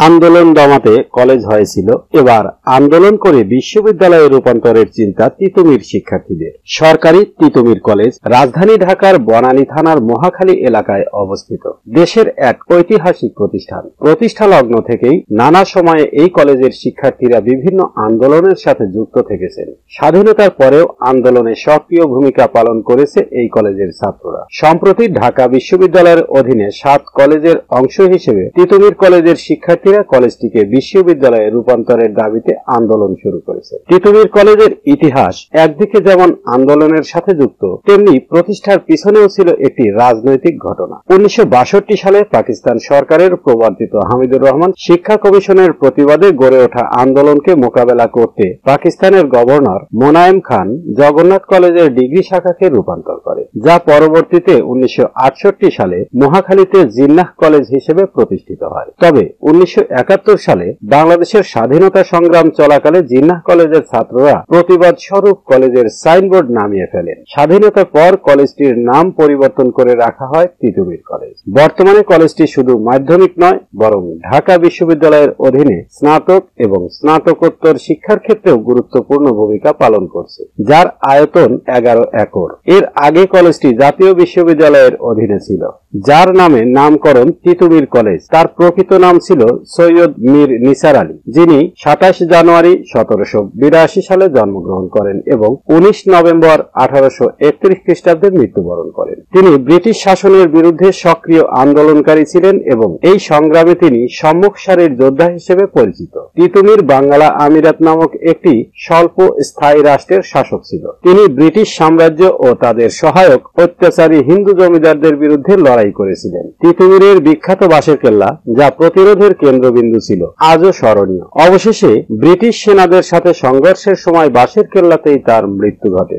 আন্দোলন দমাতে কলেজ হয়েছিল, এবার আন্দোলন করে বিশ্ববিদ্যালয়ে রূপান্তরের চিন্তা তিতুমির শিক্ষার্থীদের। সরকারি তিতুমির কলেজ রাজধানী ঢাকার বনানী থানার মহাখালী এলাকায় অবস্থিত। দেশের এক ঐতিহাসিক প্রতিষ্ঠা লগ্ন থেকেই নানা সময়ে এই কলেজের শিক্ষার্থীরা বিভিন্ন আন্দোলনের সাথে যুক্ত থেকেছেন। স্বাধীনতার পরেও আন্দোলনে সক্রিয় ভূমিকা পালন করেছে এই কলেজের ছাত্ররা। সম্প্রতি ঢাকা বিশ্ববিদ্যালয়ের অধীনে 7 কলেজের অংশ হিসেবে তিতুমির কলেজের শিক্ষার্থীরা কলেজটিকে বিশ্ববিদ্যালয়ে রূপান্তরের দাবিতে আন্দোলন শুরু করেছে। তিতুমির কলেজের ইতিহাস একদিকে যেমন আন্দোলনের সাথে যুক্ত, তেমনি প্রতিষ্ঠার পিছনেও ছিল একটি রাজনৈতিক ঘটনা। 1962 সালে পাকিস্তান সরকারের প্রবর্তিত হামিদুর রহমান শিক্ষা কমিশনের প্রতিবাদে গড়ে ওঠা আন্দোলনকে মোকাবেলা করতে পাকিস্তানের গভর্নর মোনায়েম খান জগন্নাথ কলেজের ডিগ্রি শাখাকে রূপান্তর করে, যা পরবর্তীতে 1968 সালে মহাখালীতে জিন্নাহ কলেজ হিসেবে প্রতিষ্ঠিত হয়। তবে 1971 সালে বাংলাদেশের স্বাধীনতা সংগ্রাম চলাকালে জিন্নাহ কলেজের ছাত্ররা প্রতিবাদ স্বরূপ কলেজের সাইনবোর্ড নামিয়ে ফেলেন। স্বাধীনতার পর কলেজটির নাম পরিবর্তন করে রাখা হয় তিতুমির কলেজ। বর্তমানে কলেজটি শুধু মাধ্যমিক নয়, বরং ঢাকা বিশ্ববিদ্যালয়ের অধীনে স্নাতক এবং স্নাতকোত্তর শিক্ষার ক্ষেত্রেও গুরুত্বপূর্ণ ভূমিকা পালন করছে, যার আয়তন 11 একর। এর আগে কলেজটি জাতীয় বিশ্ববিদ্যালয়ের অধীনে ছিল, যার নামে নামকরণ তিতুমির কলেজ। তার প্রকৃত নাম ছিল সৈয়দ মীর নিসার আলী, যিনি 27 জানুয়ারি 1782 সালে জন্মগ্রহণ করেন এবং 19 নভেম্বর 1831 খ্রিস্টাব্দে মৃত্যুবরণ করেন। তিনি ব্রিটিশ শাসনের বিরুদ্ধে সক্রিয় আন্দোলনকারী ছিলেন এবং এই সংগ্রামে তিনি সম্মুখ সারির যোদ্ধা হিসেবে পরিচিত। তিতুমির বাংলা আমিরাত নামক একটি স্বল্প স্থায়ী রাষ্ট্রের শাসক ছিল। তিনি ব্রিটিশ সাম্রাজ্য ও তাদের সহায়ক অত্যাচারী হিন্দু জমিদারদের বিরুদ্ধে লড়াই করেছিলেন। তিতুমিরের বিখ্যাত বাঁশের কেল্লা, যা প্রতিরোধের কেন্দ্রবিন্দু ছিল, আজও স্মরণীয়। অবশেষে ব্রিটিশ সেনাদের সাথে সংঘর্ষের সময় বাঁশের কেল্লাতেই তার মৃত্যু ঘটে।